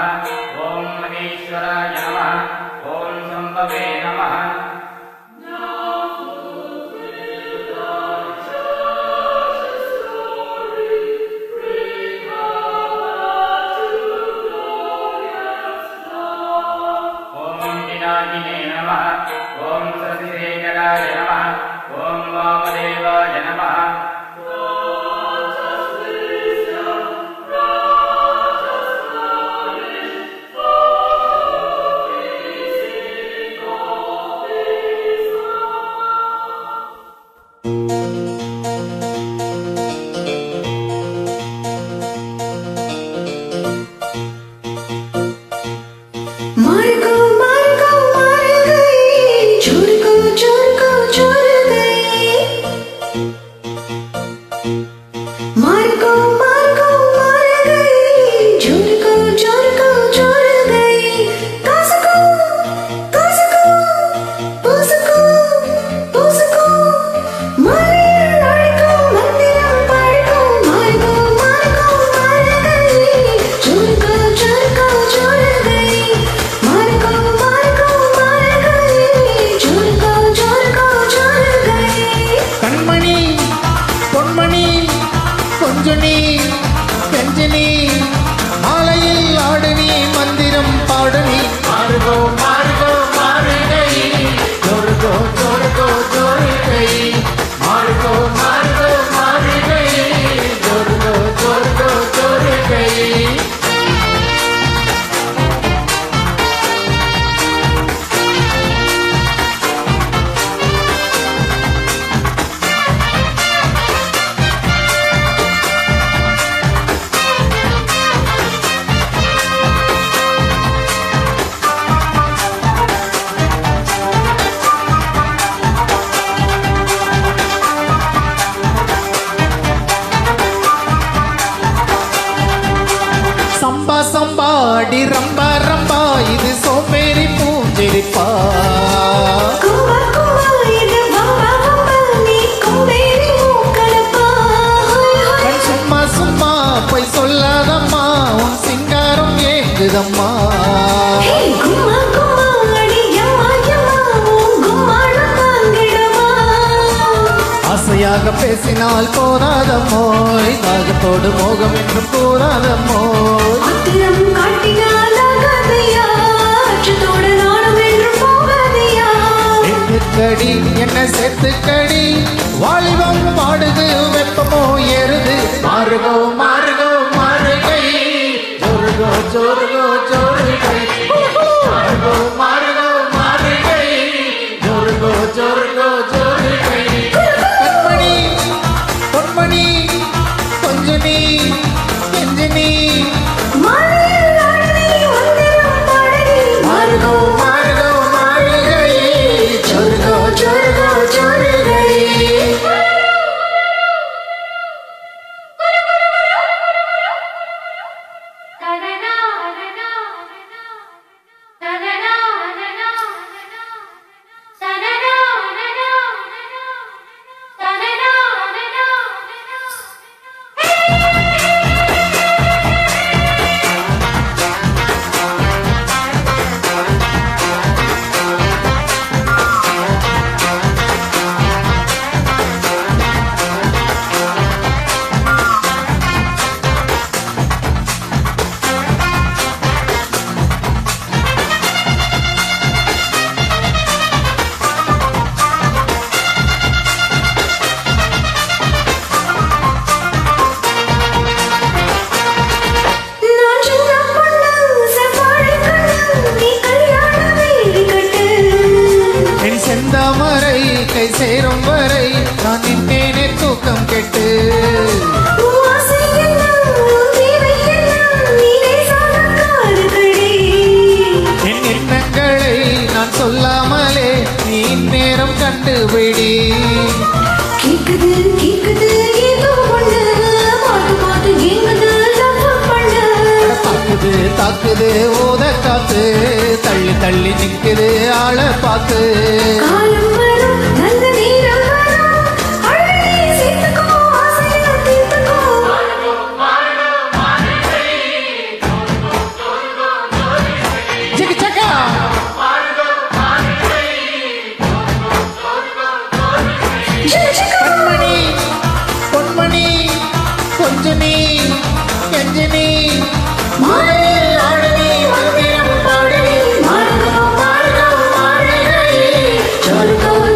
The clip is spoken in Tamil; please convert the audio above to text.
ओम महेश्वराय नमः ओम शंभवे नमः ओम पिनाकिने नमः ओम शशिशेखराय नमः ओम वामदेवाय नमः சம்பாடி ரம்பா ரம்பா இது சோம்பேறி பூஞ்செரிப்பா சும்மா சும்மா போய் சொல்லாதம்மா உன் சிங்காரம் ஏங்குதம்மா ஆசையாக பேசினால் போராதம்மோ தாகத்தோடு மோகம் என்று கூறாதம்மோ கடி என்ன சேர்த்துக்கடி வாலிபம் பாடுது வெப்பமோ ஏறுது மாறுகோ மாறுகோ மாறுகை ஜோருகோ ஜோருகோ ஜோருகை மாறுகோ மாறுகோ மாறுகை ஜோருகோ ஜோருகோ ஜோருகை கண்மணி பொன்மணி கொஞ்சனி கெஞ்சனி மாறுகோ மாறுகோ மாறுகை ஜோருகோ ஜோருகோ ஜோருகை செந்தாமரை கை சேரும் வரை நான் நின்னேனே தூக்கம் கெட்டு என் எண்ணங்களை நான் சொல்லாமலே நீ நேரம் கண்டுபிடி கேக்குது கேக்குது ஏதோ ஒண்ணு பாட்டு கேக்குது தாக்குது தாக்குது ஓத காத்து தள்ளி தள்ளி நிக்குது ஆளை பார்த்து இருக்கா